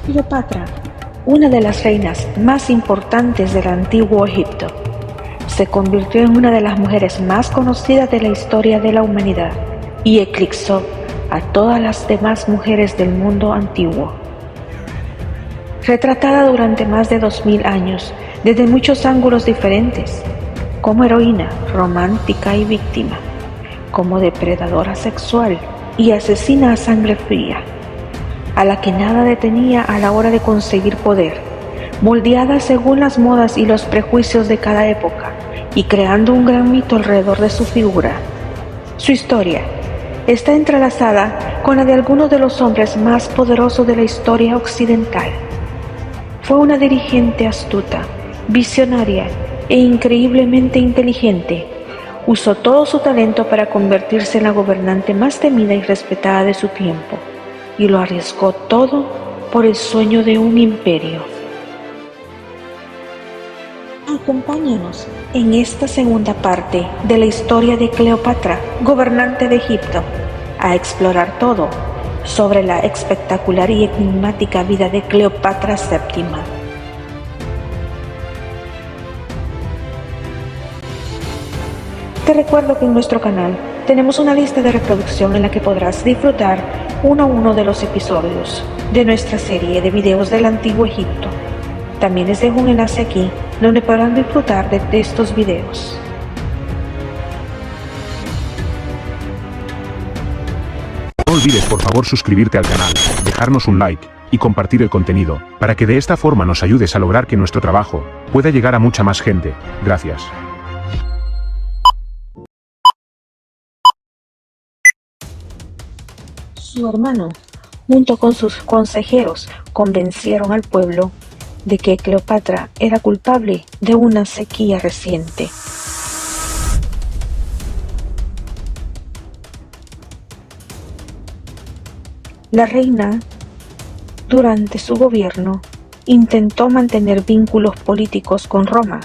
Cleopatra, una de las reinas más importantes del antiguo Egipto, se convirtió en una de las mujeres más conocidas de la historia de la humanidad y eclipsó a todas las demás mujeres del mundo antiguo. Retratada durante más de 2000 años, desde muchos ángulos diferentes, como heroína, romántica y víctima, como depredadora sexual y asesina a sangre fría, a la que nada detenía a la hora de conseguir poder, moldeada según las modas y los prejuicios de cada época, y creando un gran mito alrededor de su figura. Su historia está entrelazada con la de algunos de los hombres más poderosos de la historia occidental. Fue una dirigente astuta, visionaria e increíblemente inteligente. Usó todo su talento para convertirse en la gobernante más temida y respetada de su tiempo, y lo arriesgó todo por el sueño de un imperio. Acompáñanos en esta segunda parte de la historia de Cleopatra, gobernante de Egipto, a explorar todo sobre la espectacular y enigmática vida de Cleopatra VII. Te recuerdo que en nuestro canal tenemos una lista de reproducción en la que podrás disfrutar uno a uno de los episodios de nuestra serie de videos del Antiguo Egipto. También les dejo un enlace aquí donde podrán disfrutar de estos videos. No olvides por favor suscribirte al canal, dejarnos un like y compartir el contenido, para que de esta forma nos ayudes a lograr que nuestro trabajo pueda llegar a mucha más gente. Gracias. Su hermano, junto con sus consejeros, convencieron al pueblo de que Cleopatra era culpable de una sequía reciente. La reina, durante su gobierno, intentó mantener vínculos políticos con Roma.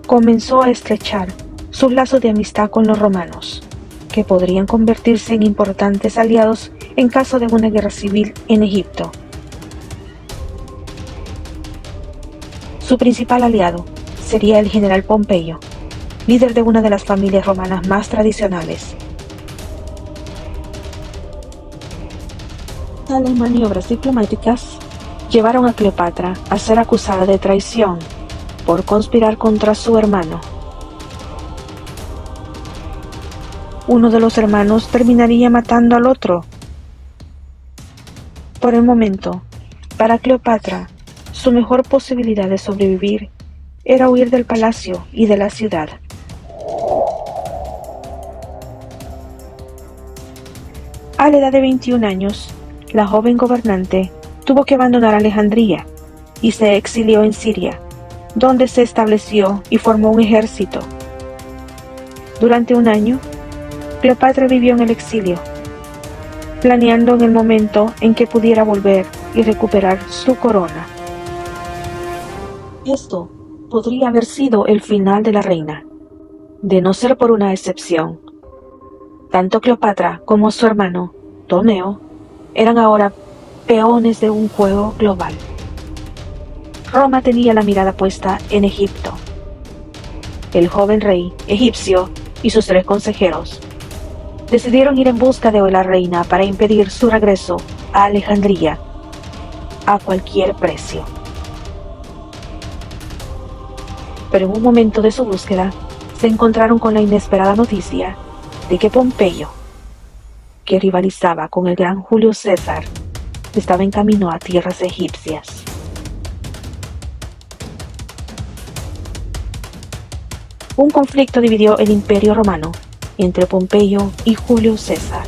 Comenzó a estrechar sus lazos de amistad con los romanos, que podrían convertirse en importantes aliados en caso de una guerra civil en Egipto. Su principal aliado sería el general Pompeyo, líder de una de las familias romanas más tradicionales. Tales maniobras diplomáticas llevaron a Cleopatra a ser acusada de traición por conspirar contra su hermano. Uno de los hermanos terminaría matando al otro. Por el momento, para Cleopatra, su mejor posibilidad de sobrevivir era huir del palacio y de la ciudad. A la edad de 21 años, la joven gobernante tuvo que abandonar Alejandría y se exilió en Siria, donde se estableció y formó un ejército. Durante un año, Cleopatra vivió en el exilio, planeando en el momento en que pudiera volver y recuperar su corona. Esto podría haber sido el final de la reina, de no ser por una excepción. Tanto Cleopatra como su hermano, Ptolomeo, eran ahora peones de un juego global. Roma tenía la mirada puesta en Egipto. El joven rey egipcio y sus 3 consejeros decidieron ir en busca de la reina para impedir su regreso a Alejandría a cualquier precio. Pero en un momento de su búsqueda, se encontraron con la inesperada noticia de que Pompeyo, que rivalizaba con el gran Julio César, estaba en camino a tierras egipcias. Un conflicto dividió el Imperio Romano entre Pompeyo y Julio César.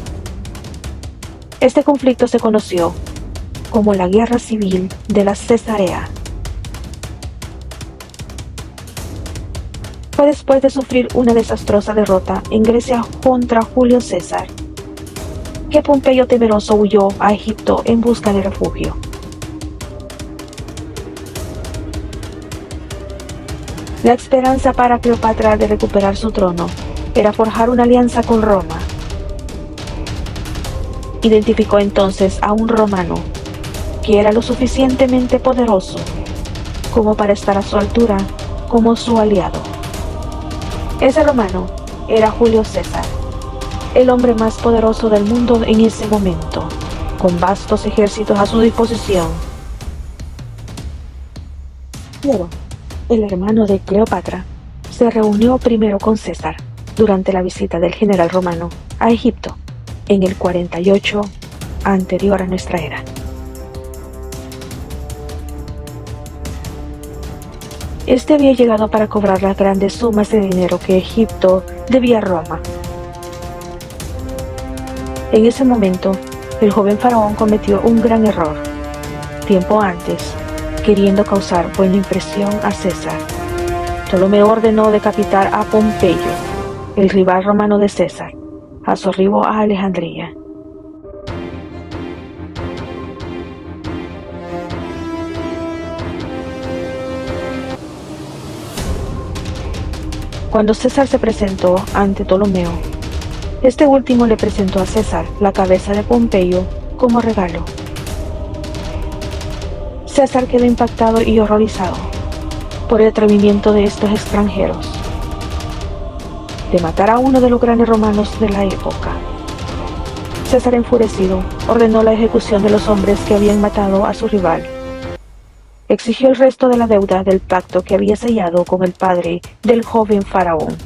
Este conflicto se conoció como la Guerra Civil de la Cesarea. Fue después de sufrir una desastrosa derrota en Grecia contra Julio César que Pompeyo temeroso huyó a Egipto en busca de refugio. La esperanza para Cleopatra de recuperar su trono era forjar una alianza con Roma. identificó entonces a un romano que era lo suficientemente poderoso como para estar a su altura como su aliado. Ese romano era Julio César, el hombre más poderoso del mundo en ese momento, con vastos ejércitos a su disposición. Pero el hermano de Cleopatra se reunió primero con César durante la visita del general romano a Egipto en el 48 anterior a nuestra era. Este había llegado para cobrar las grandes sumas de dinero que Egipto debía a Roma. En ese momento, el joven faraón cometió un gran error. Tiempo antes, queriendo causar buena impresión a César, Ptolomeo ordenó decapitar a Pompeyo, el rival romano de César, a su arribo a Alejandría. Cuando César se presentó ante Ptolomeo, este último le presentó a César la cabeza de Pompeyo como regalo. César quedó impactado y horrorizado por el atrevimiento de estos extranjeros de matar a uno de los grandes romanos de la época. César, enfurecido, ordenó la ejecución de los hombres que habían matado a su rival. Exigió el resto de la deuda del pacto que había sellado con el padre del joven faraón.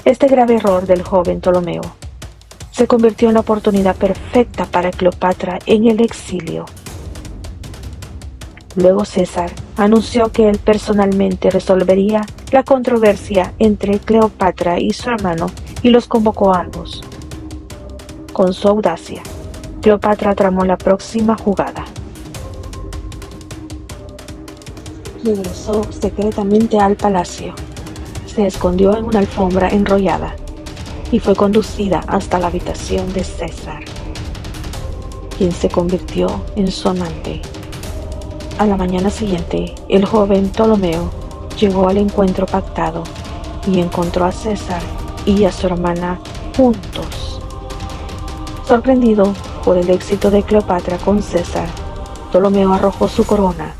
Este grave error del joven Ptolomeo se convirtió en la oportunidad perfecta para Cleopatra en el exilio. Luego César anunció que él personalmente resolvería la controversia entre Cleopatra y su hermano y los convocó a ambos. Con su audacia, Cleopatra tramó la próxima jugada. Regresó secretamente al palacio, se escondió en una alfombra enrollada y fue conducida hasta la habitación de César, quien se convirtió en su amante. A la mañana siguiente, el joven Ptolomeo llegó al encuentro pactado y encontró a César y a su hermana juntos. Sorprendido por el éxito de Cleopatra con César, Ptolomeo arrojó su corona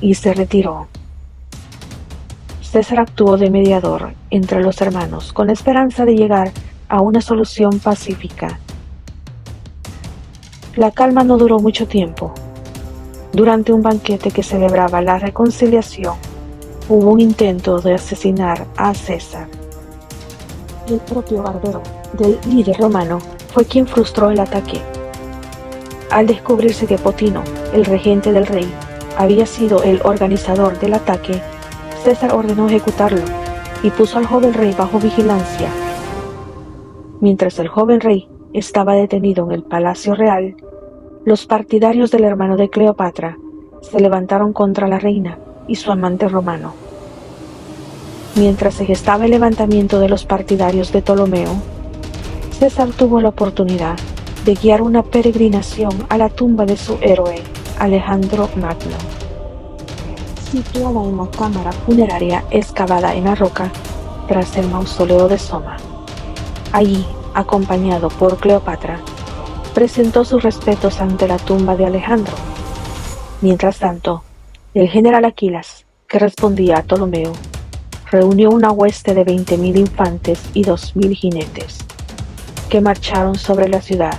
y se retiró. César actuó de mediador entre los hermanos con la esperanza de llegar a una solución pacífica. La calma no duró mucho tiempo. Durante un banquete que celebraba la reconciliación, hubo un intento de asesinar a César. El propio barbero del líder romano fue quien frustró el ataque. Al descubrirse que Potino, el regente del rey, había sido el organizador del ataque, César ordenó ejecutarlo y puso al joven rey bajo vigilancia. Mientras el joven rey estaba detenido en el palacio real, los partidarios del hermano de Cleopatra se levantaron contra la reina y su amante romano. Mientras se gestaba el levantamiento de los partidarios de Ptolomeo, César tuvo la oportunidad de guiar una peregrinación a la tumba de su héroe, Alejandro Magno, situada en la cámara funeraria excavada en la roca tras el mausoleo de Soma. Allí, acompañado por Cleopatra, presentó sus respetos ante la tumba de Alejandro. Mientras tanto, el general Aquilas, que respondía a Ptolomeo, reunió una hueste de 20.000 infantes y 2.000 jinetes, que marcharon sobre la ciudad.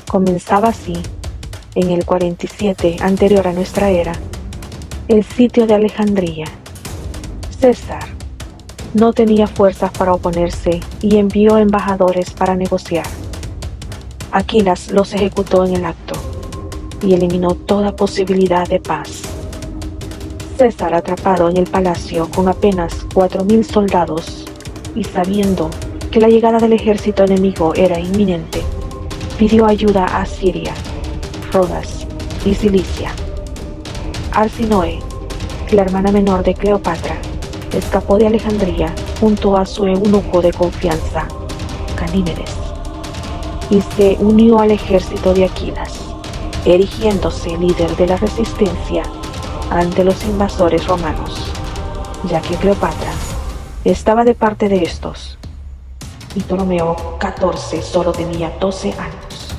Comenzaba así, en el 47 anterior a nuestra era, el sitio de Alejandría. César no tenía fuerzas para oponerse y envió embajadores para negociar. Aquilas los ejecutó en el acto y eliminó toda posibilidad de paz. César, atrapado en el palacio con apenas 4.000 soldados y sabiendo que la llegada del ejército enemigo era inminente, pidió ayuda a Siria, Rodas y Cilicia. Arsinoe, la hermana menor de Cleopatra, escapó de Alejandría junto a su eunuco de confianza, Ganímedes, y se unió al ejército de Aquilas, erigiéndose líder de la resistencia ante los invasores romanos, ya que Cleopatra estaba de parte de estos. y Ptolomeo XIV solo tenía 12 años.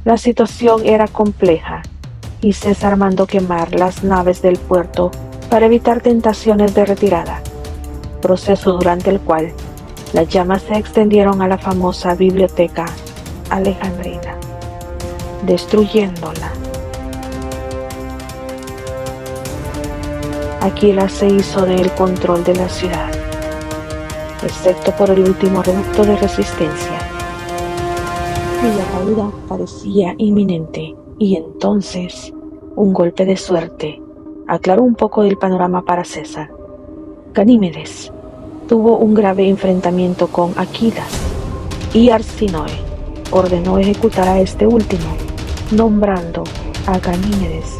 La situación era compleja y César mandó quemar las naves del puerto para evitar tentaciones de retirada, proceso durante el cual las llamas se extendieron a la famosa biblioteca alejandrina, destruyéndola. Aquila se hizo del control de la ciudad, excepto por el último reducto de resistencia, cuya caída parecía inminente, y entonces un golpe de suerte aclaró un poco del panorama para César. Ganímedes tuvo un grave enfrentamiento con Aquilas y Arsínoe ordenó ejecutar a este último, nombrando a Ganímedes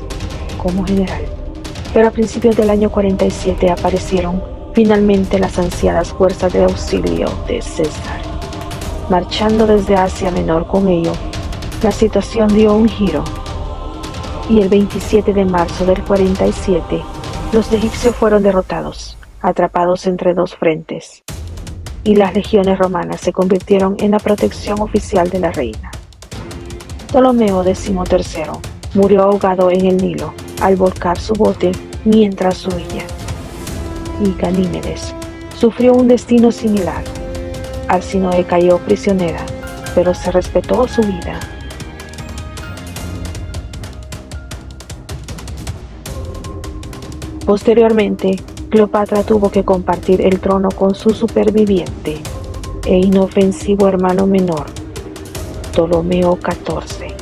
como general. Pero a principios del año 47 aparecieron finalmente las ansiadas fuerzas de auxilio de César. Marchando desde Asia Menor con ello, la situación dio un giro, y el 27 de marzo del 47, los egipcios fueron derrotados, atrapados entre dos frentes, y las legiones romanas se convirtieron en la protección oficial de la reina. Ptolomeo XIII murió ahogado en el Nilo al volcar su bote mientras huía, y Ganímedes sufrió un destino similar. Arsínoe cayó prisionera, pero se respetó su vida. Posteriormente, Cleopatra tuvo que compartir el trono con su superviviente e inofensivo hermano menor, Ptolomeo XIV.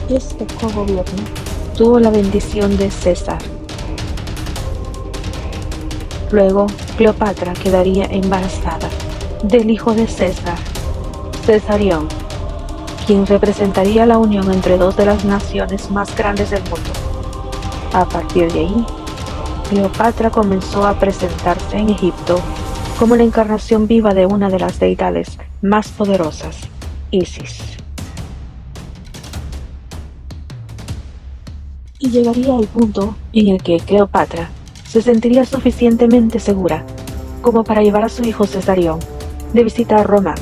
Este cogobierno tuvo la bendición de César. Luego, Cleopatra quedaría embarazada del hijo de César, Cesarión, quien representaría la unión entre dos de las naciones más grandes del mundo. A partir de ahí, Cleopatra comenzó a presentarse en Egipto como la encarnación viva de una de las deidades más poderosas, Isis. Y llegaría el punto en el que Cleopatra se sentiría suficientemente segura como para llevar a su hijo Cesarión de visita a Roma.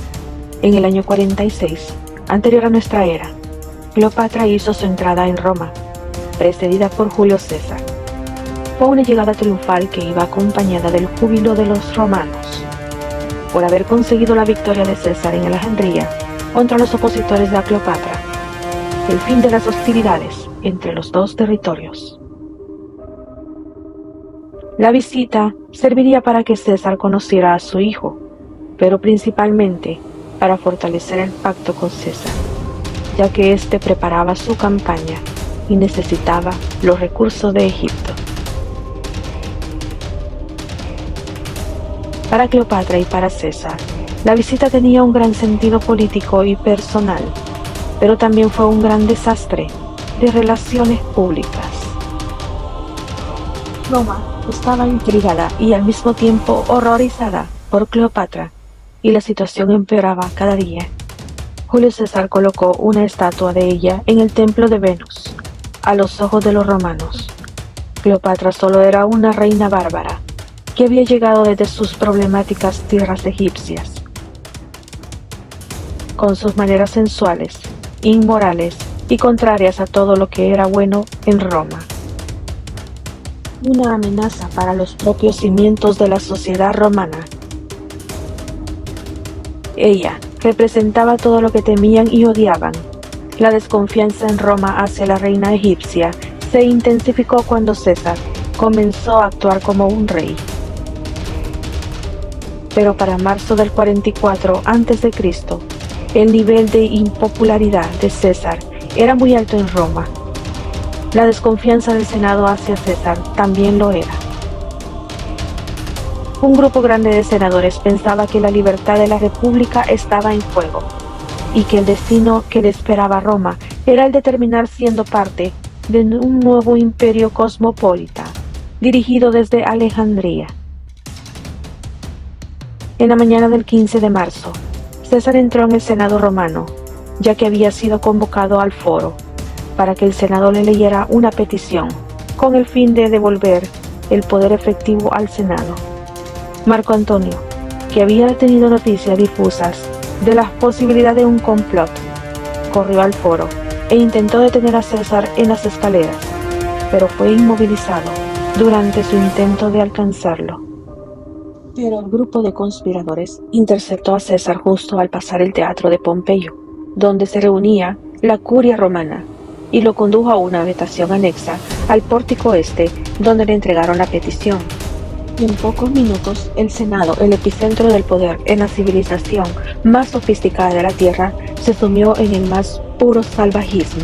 En el año 46, anterior a nuestra era, Cleopatra hizo su entrada en Roma, precedida por Julio César. Fue una llegada triunfal que iba acompañada del júbilo de los romanos por haber conseguido la victoria de César en Alejandría contra los opositores de Cleopatra, el fin de las hostilidades entre los dos territorios. La visita serviría para que César conociera a su hijo, pero principalmente para fortalecer el pacto con César, ya que éste preparaba su campaña y necesitaba los recursos de Egipto. Para Cleopatra y para César, la visita tenía un gran sentido político y personal, pero también fue un gran desastre de relaciones públicas. Roma estaba intrigada y al mismo tiempo horrorizada por Cleopatra, y la situación empeoraba cada día. Julio César colocó una estatua de ella en el templo de Venus. A los ojos de los romanos, Cleopatra solo era una reina bárbara que había llegado desde sus problemáticas tierras egipcias. Con sus maneras sensuales, inmorales y contrarias a todo lo que era bueno en Roma. Una amenaza para los propios cimientos de la sociedad romana. Ella representaba todo lo que temían y odiaban. La desconfianza en Roma hacia la reina egipcia se intensificó cuando César comenzó a actuar como un rey. Pero para marzo del 44 a.C., el nivel de impopularidad de César era muy alto en Roma. La desconfianza del Senado hacia César también lo era. Un grupo grande de senadores pensaba que la libertad de la República estaba en juego y que el destino que le esperaba a Roma era el de terminar siendo parte de un nuevo imperio cosmopolita, dirigido desde Alejandría. En la mañana del 15 de marzo, César entró en el Senado romano, ya que había sido convocado al foro para que el Senado le leyera una petición con el fin de devolver el poder efectivo al Senado. Marco Antonio, que había tenido noticias difusas de la posibilidad de un complot, corrió al foro e intentó detener a César en las escaleras, pero fue inmovilizado durante su intento de alcanzarlo. Pero el grupo de conspiradores interceptó a César justo al pasar el teatro de Pompeyo, donde se reunía la curia romana, y lo condujo a una habitación anexa al pórtico este, donde le entregaron la petición. En pocos minutos, el Senado, el epicentro del poder en la civilización más sofisticada de la Tierra, se sumió en el más puro salvajismo.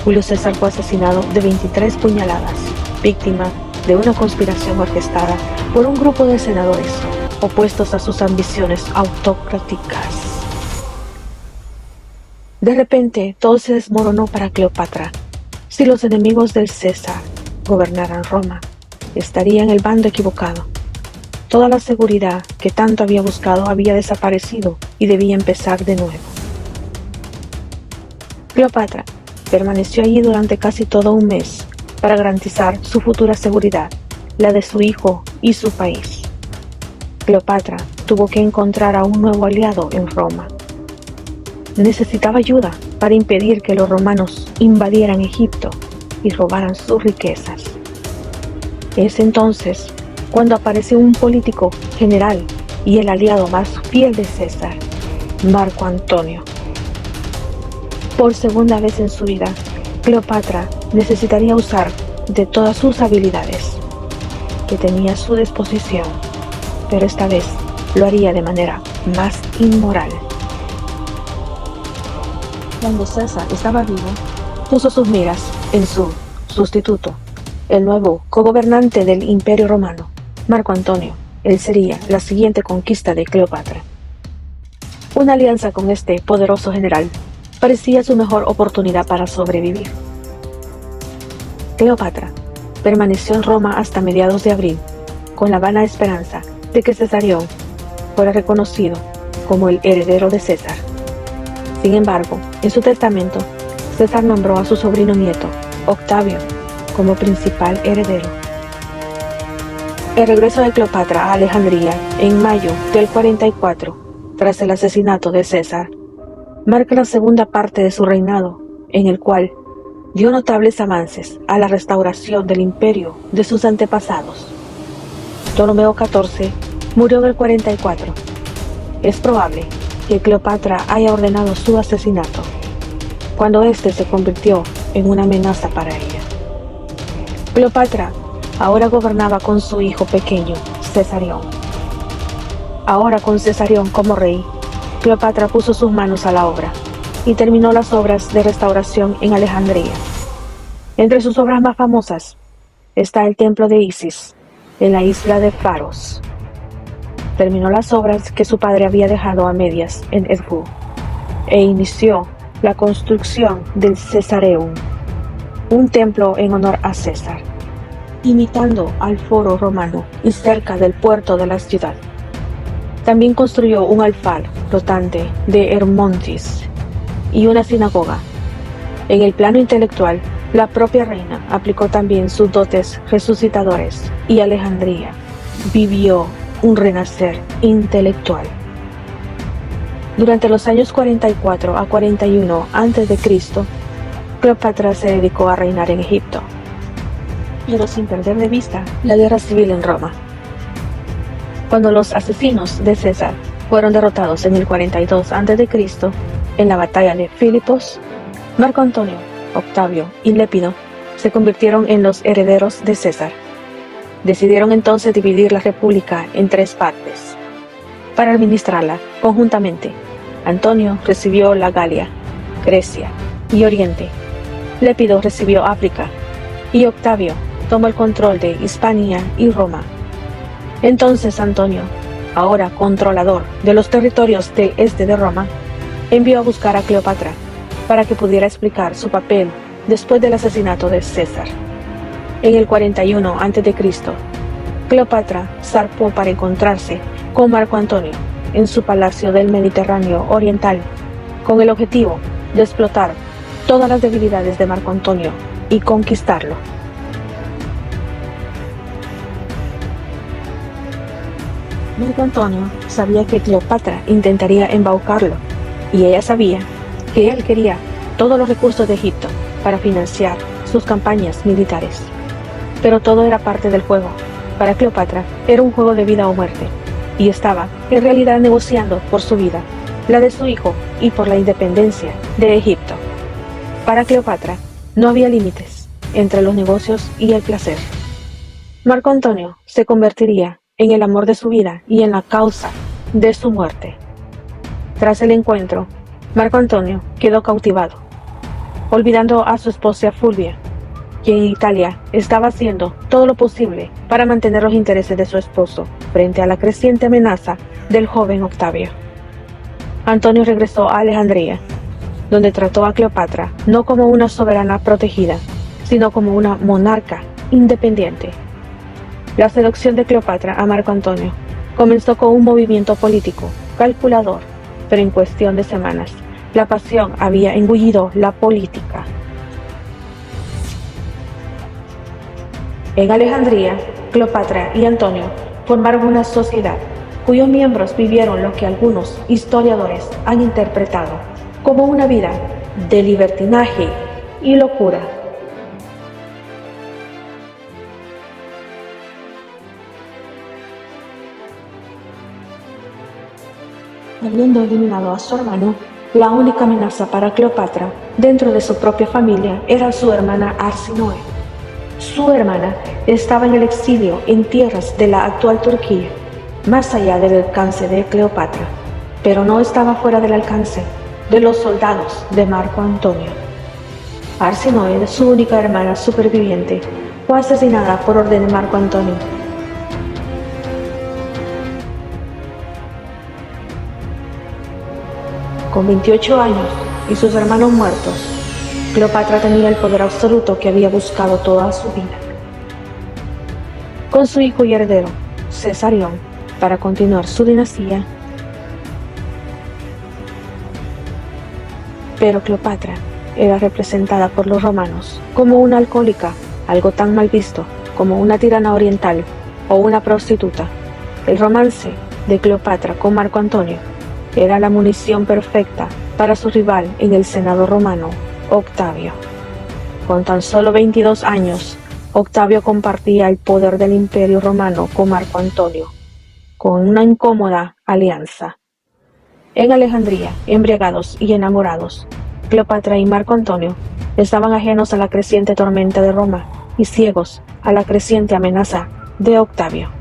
Julio César fue asesinado de 23 puñaladas, víctima de una conspiración orquestada por un grupo de senadores opuestos a sus ambiciones autocráticas. De repente, todo se desmoronó para Cleopatra. Si los enemigos del César gobernaran Roma, estaría en el bando equivocado. Toda la seguridad que tanto había buscado había desaparecido y debía empezar de nuevo. Cleopatra permaneció allí durante casi todo un mes para garantizar su futura seguridad, la de su hijo y su país. Cleopatra tuvo que encontrar a un nuevo aliado en Roma. Necesitaba ayuda para impedir que los romanos invadieran Egipto y robaran sus riquezas. Es entonces cuando aparece un político general y el aliado más fiel de César, Marco Antonio. Por segunda vez en su vida, Cleopatra necesitaría usar de todas sus habilidades que tenía a su disposición, pero esta vez lo haría de manera más inmoral. Cuando César estaba vivo, puso sus miras en su sustituto, el nuevo cogobernante del Imperio Romano, Marco Antonio. Él sería la siguiente conquista de Cleopatra. Una alianza con este poderoso general parecía su mejor oportunidad para sobrevivir. Cleopatra permaneció en Roma hasta mediados de abril, con la vana esperanza de que Cesarión fuera reconocido como el heredero de César. Sin embargo, en su testamento, César nombró a su sobrino nieto, Octavio, como principal heredero. El regreso de Cleopatra a Alejandría en mayo del 44, tras el asesinato de César, marca la segunda parte de su reinado, en el cual dio notables avances a la restauración del imperio de sus antepasados. Ptolomeo XIV murió en el 44. Es probable que Cleopatra haya ordenado su asesinato, cuando éste se convirtió en una amenaza para ella. Cleopatra ahora gobernaba con su hijo pequeño, Cesarión. Ahora con Cesarión como rey, Cleopatra puso sus manos a la obra y terminó las obras de restauración en Alejandría. Entre sus obras más famosas está el templo de Isis, en la isla de Faros. Terminó las obras que su padre había dejado a medias en Edfu e inició la construcción del Caesareum, un templo en honor a César, imitando al foro romano y cerca del puerto de la ciudad. También construyó un alfar flotante de Hermontis y una sinagoga. En el plano intelectual, la propia reina aplicó también sus dotes resucitadores y Alejandría vivió un renacer intelectual. Durante los años 44 a 41 a.C., Cleopatra se dedicó a reinar en Egipto, pero sin perder de vista la guerra civil en Roma. Cuando los asesinos de César fueron derrotados en el 42 a.C. en la batalla de Filipos, Marco Antonio, Octavio y Lépido se convirtieron en los herederos de César. Decidieron entonces dividir la república en 3 partes. Para administrarla conjuntamente, Antonio recibió la Galia, Grecia y Oriente. Lépido recibió África y Octavio tomó el control de Hispania y Roma. Entonces Antonio, ahora controlador de los territorios del este de Roma, envió a buscar a Cleopatra para que pudiera explicar su papel después del asesinato de César. En el 41 a.C., Cleopatra zarpó para encontrarse con Marco Antonio en su palacio del Mediterráneo Oriental, con el objetivo de explotar todas las debilidades de Marco Antonio y conquistarlo. Marco Antonio sabía que Cleopatra intentaría embaucarlo, y ella sabía que él quería todos los recursos de Egipto para financiar sus campañas militares. Pero todo era parte del juego. Para Cleopatra era un juego de vida o muerte, y estaba en realidad negociando por su vida, la de su hijo y por la independencia de Egipto. Para Cleopatra no había límites entre los negocios y el placer. Marco Antonio se convertiría en el amor de su vida y en la causa de su muerte. Tras el encuentro, Marco Antonio quedó cautivado, olvidando a su esposa Fulvia, quien en Italia estaba haciendo todo lo posible para mantener los intereses de su esposo frente a la creciente amenaza del joven Octavio. Antonio regresó a Alejandría, donde trató a Cleopatra no como una soberana protegida, sino como una monarca independiente. La seducción de Cleopatra a Marco Antonio comenzó con un movimiento político, calculador, pero en cuestión de semanas, la pasión había engullido la política. En Alejandría, Cleopatra y Antonio formaron una sociedad cuyos miembros vivieron lo que algunos historiadores han interpretado como una vida de libertinaje y locura. Habiendo eliminado a su hermano, la única amenaza para Cleopatra dentro de su propia familia era su hermana Arsinoe. Su hermana estaba en el exilio en tierras de la actual Turquía, más allá del alcance de Cleopatra, pero no estaba fuera del alcance de los soldados de Marco Antonio. Arsinoe, su única hermana superviviente, fue asesinada por orden de Marco Antonio. Con 28 años y sus hermanos muertos, Cleopatra tenía el poder absoluto que había buscado toda su vida. Con su hijo y heredero, Cesarión, para continuar su dinastía. Pero Cleopatra era representada por los romanos como una alcohólica, algo tan mal visto como una tirana oriental o una prostituta. El romance de Cleopatra con Marco Antonio era la munición perfecta para su rival en el Senado romano, Octavio. Con tan solo 22 años, Octavio compartía el poder del Imperio Romano con Marco Antonio, con una incómoda alianza. En Alejandría, embriagados y enamorados, Cleopatra y Marco Antonio estaban ajenos a la creciente tormenta de Roma y ciegos a la creciente amenaza de Octavio.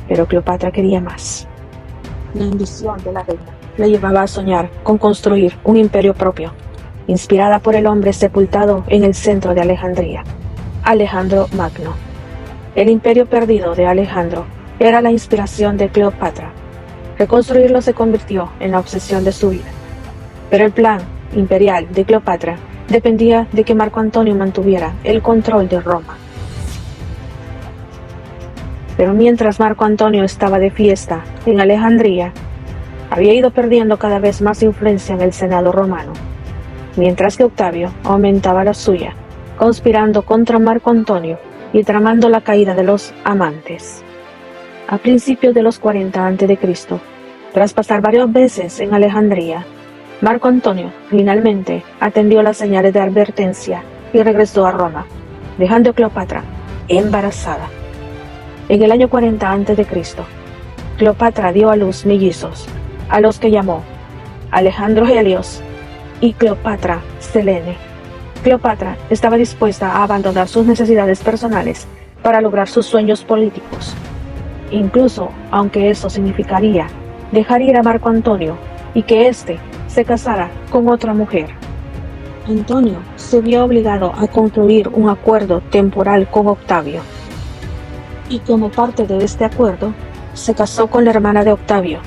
Pero Cleopatra quería más. La ambición de la reina la llevaba a soñar con construir un imperio propio, inspirada por el hombre sepultado en el centro de Alejandría, Alejandro Magno. El imperio perdido de Alejandro era la inspiración de Cleopatra. Reconstruirlo se convirtió en la obsesión de su vida. Pero el plan imperial de Cleopatra dependía de que Marco Antonio mantuviera el control de Roma. Pero mientras Marco Antonio estaba de fiesta en Alejandría, había ido perdiendo cada vez más influencia en el Senado romano, mientras que Octavio aumentaba la suya, conspirando contra Marco Antonio y tramando la caída de los amantes. A principios de los 40 a.C., tras pasar varias veces en Alejandría, Marco Antonio finalmente atendió las señales de advertencia y regresó a Roma, dejando a Cleopatra embarazada. En el año 40 a.C., Cleopatra dio a luz mellizos, a los que llamó Alejandro Helios y Cleopatra Selene. Cleopatra estaba dispuesta a abandonar sus necesidades personales para lograr sus sueños políticos, incluso aunque eso significaría dejar ir a Marco Antonio y que éste se casara con otra mujer. Antonio se vio obligado a concluir un acuerdo temporal con Octavio, y como parte de este acuerdo, se casó con la hermana de Octavio.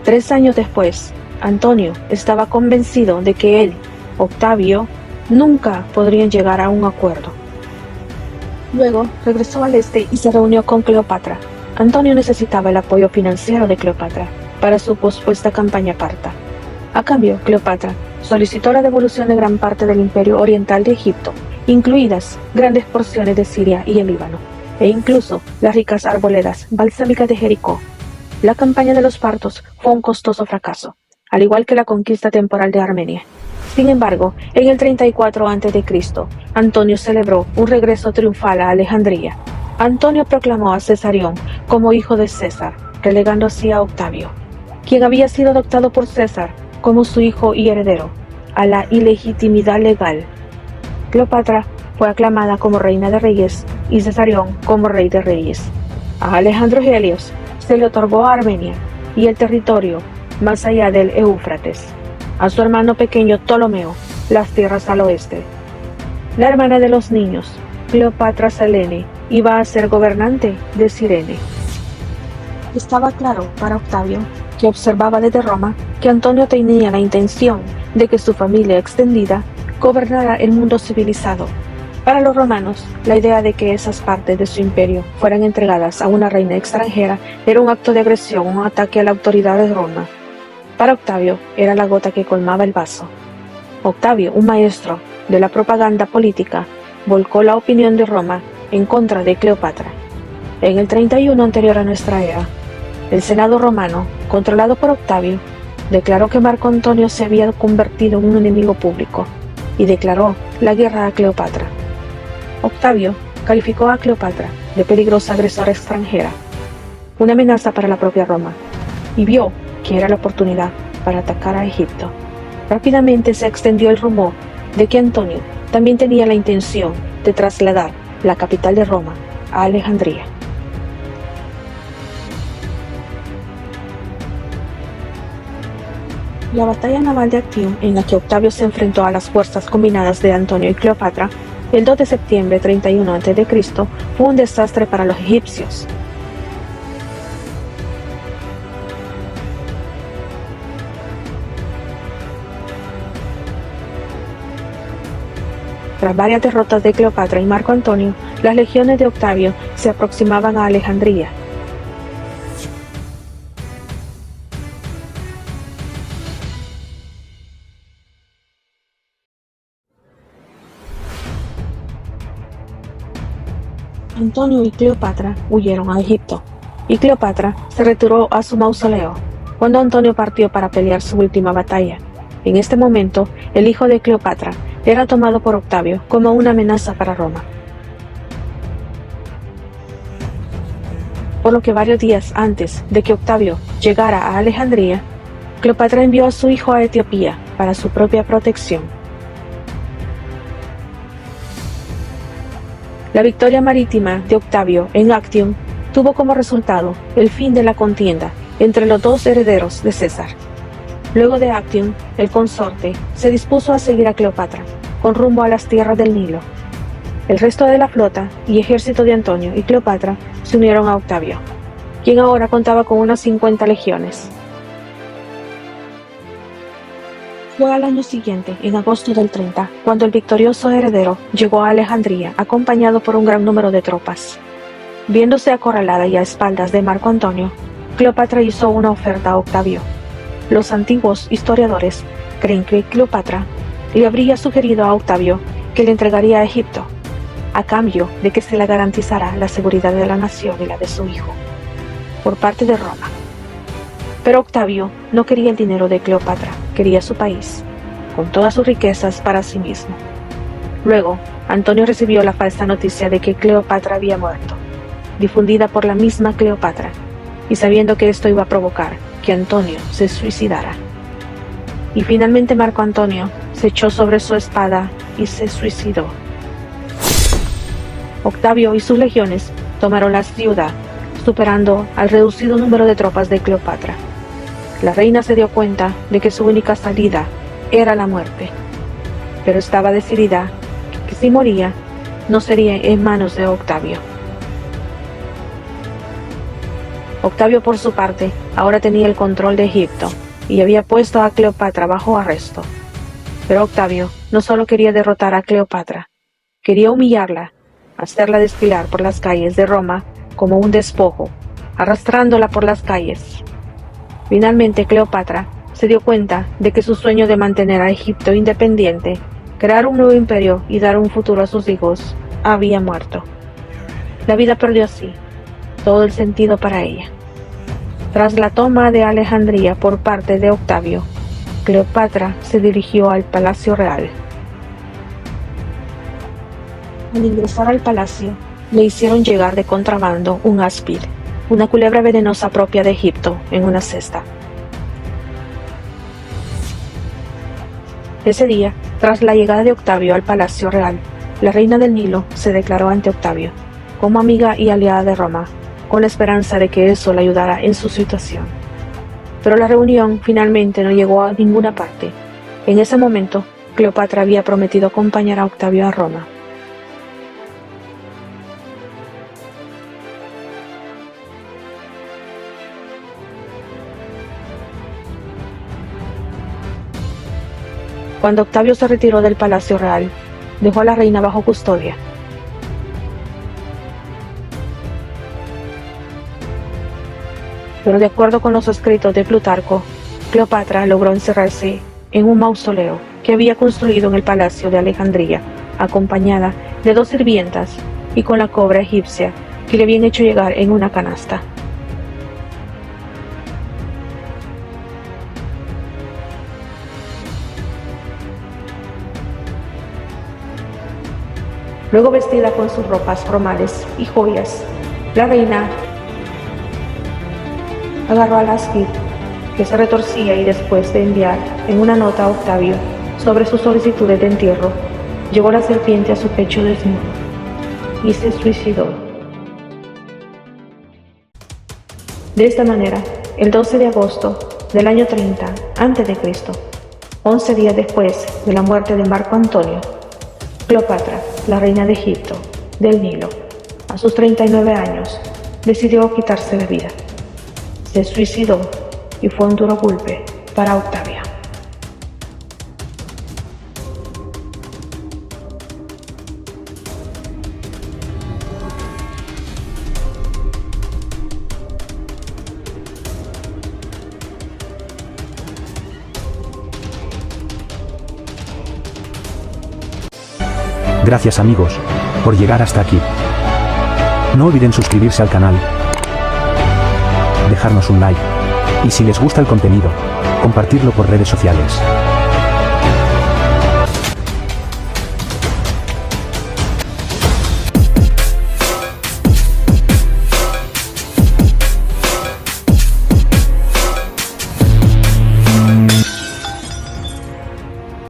3 años después, Antonio estaba convencido de que él, Octavio, nunca podrían llegar a un acuerdo. Luego regresó al este y se reunió con Cleopatra. Antonio necesitaba el apoyo financiero de Cleopatra para su pospuesta campaña parta. A cambio, Cleopatra solicitó la devolución de gran parte del imperio oriental de Egipto, incluidas grandes porciones de Siria y el Líbano, e incluso las ricas arboledas balsámicas de Jericó, La campaña de los partos fue un costoso fracaso, al igual que la conquista temporal de Armenia. Sin embargo, en el 34 a.C., Antonio celebró un regreso triunfal a Alejandría. Antonio proclamó a Cesarión como hijo de César, relegando así a Octavio, quien había sido adoptado por César como su hijo y heredero, a la ilegitimidad legal. Cleopatra fue aclamada como reina de reyes y Cesarión como rey de reyes. A Alejandro Helios se le otorgó Armenia y el territorio más allá del Éufrates. A su hermano pequeño Ptolomeo las tierras al oeste. La hermana de los niños, Cleopatra Selene, iba a ser gobernante de Cirene. Estaba claro para Octavio, que observaba desde Roma, que Antonio tenía la intención de que su familia extendida gobernara el mundo civilizado. Para los romanos, la idea de que esas partes de su imperio fueran entregadas a una reina extranjera era un acto de agresión, un ataque a la autoridad de Roma. Para Octavio era la gota que colmaba el vaso. Octavio, un maestro de la propaganda política, volcó la opinión de Roma en contra de Cleopatra. En el 31 anterior a nuestra era, el Senado romano, controlado por Octavio, declaró que Marco Antonio se había convertido en un enemigo público y declaró la guerra a Cleopatra. Octavio calificó a Cleopatra de peligrosa agresora extranjera, una amenaza para la propia Roma, y vio que era la oportunidad para atacar a Egipto. Rápidamente se extendió el rumor de que Antonio también tenía la intención de trasladar la capital de Roma a Alejandría. La batalla naval de Actium, en la que Octavio se enfrentó a las fuerzas combinadas de Antonio y Cleopatra, el 2 de septiembre 31 a.C., fue un desastre para los egipcios. Tras varias derrotas de Cleopatra y Marco Antonio, las legiones de Octavio se aproximaban a Alejandría. Antonio y Cleopatra huyeron a Egipto, y Cleopatra se retiró a su mausoleo, cuando Antonio partió para pelear su última batalla. En este momento, el hijo de Cleopatra era tomado por Octavio como una amenaza para Roma. Por lo que varios días antes de que Octavio llegara a Alejandría, Cleopatra envió a su hijo a Etiopía para su propia protección. La victoria marítima de Octavio en Actium tuvo como resultado el fin de la contienda entre los dos herederos de César. Luego de Actium, el consorte se dispuso a seguir a Cleopatra, con rumbo a las tierras del Nilo. El resto de la flota y ejército de Antonio y Cleopatra se unieron a Octavio, quien ahora contaba con unas 50 legiones. Fue al año siguiente, en agosto del 30, cuando el victorioso heredero llegó a Alejandría acompañado por un gran número de tropas. Viéndose acorralada y a espaldas de Marco Antonio, Cleopatra hizo una oferta a Octavio. Los antiguos historiadores creen que Cleopatra le habría sugerido a Octavio que le entregaría a Egipto, a cambio de que se le garantizara la seguridad de la nación y la de su hijo, por parte de Roma. Pero Octavio no quería el dinero de Cleopatra, quería su país, con todas sus riquezas para sí mismo. Luego, Antonio recibió la falsa noticia de que Cleopatra había muerto, difundida por la misma Cleopatra, y sabiendo que esto iba a provocar que Antonio se suicidara. Y finalmente Marco Antonio se echó sobre su espada y se suicidó. Octavio y sus legiones tomaron la ciudad, superando al reducido número de tropas de Cleopatra. La reina se dio cuenta de que su única salida era la muerte, pero estaba decidida que si moría, no sería en manos de Octavio. Octavio, por su parte, ahora tenía el control de Egipto y había puesto a Cleopatra bajo arresto. Pero Octavio no solo quería derrotar a Cleopatra, quería humillarla, hacerla desfilar por las calles de Roma como un despojo, arrastrándola por las calles. Finalmente Cleopatra se dio cuenta de que su sueño de mantener a Egipto independiente, crear un nuevo imperio y dar un futuro a sus hijos, había muerto. La vida perdió así todo el sentido para ella. Tras la toma de Alejandría por parte de Octavio, Cleopatra se dirigió al Palacio Real. Al ingresar al palacio, le hicieron llegar de contrabando un áspid, una culebra venenosa propia de Egipto, en una cesta. Ese día, tras la llegada de Octavio al Palacio Real, la reina del Nilo se declaró ante Octavio como amiga y aliada de Roma, con la esperanza de que eso la ayudara en su situación. Pero la reunión finalmente no llegó a ninguna parte. En ese momento, Cleopatra había prometido acompañar a Octavio a Roma. Cuando Octavio se retiró del Palacio Real, dejó a la reina bajo custodia. Pero de acuerdo con los escritos de Plutarco, Cleopatra logró encerrarse en un mausoleo que había construido en el Palacio de Alejandría, acompañada de 2 sirvientas y con la cobra egipcia que le habían hecho llegar en una canasta. Luego, vestida con sus ropas formales y joyas, la reina agarró al áspid, que se retorcía, y después de enviar en una nota a Octavio sobre sus solicitudes de entierro, llevó la serpiente a su pecho desnudo y se suicidó. De esta manera, el 12 de agosto del año 30 a.C., 11 días después de la muerte de Marco Antonio, Cleopatra, la reina de Egipto, del Nilo, a sus 39 años, decidió quitarse la vida. Se suicidó y fue un duro golpe para Octavio. Gracias amigos, por llegar hasta aquí. No olviden suscribirse al canal, dejarnos un like, y si les gusta el contenido, compartirlo por redes sociales.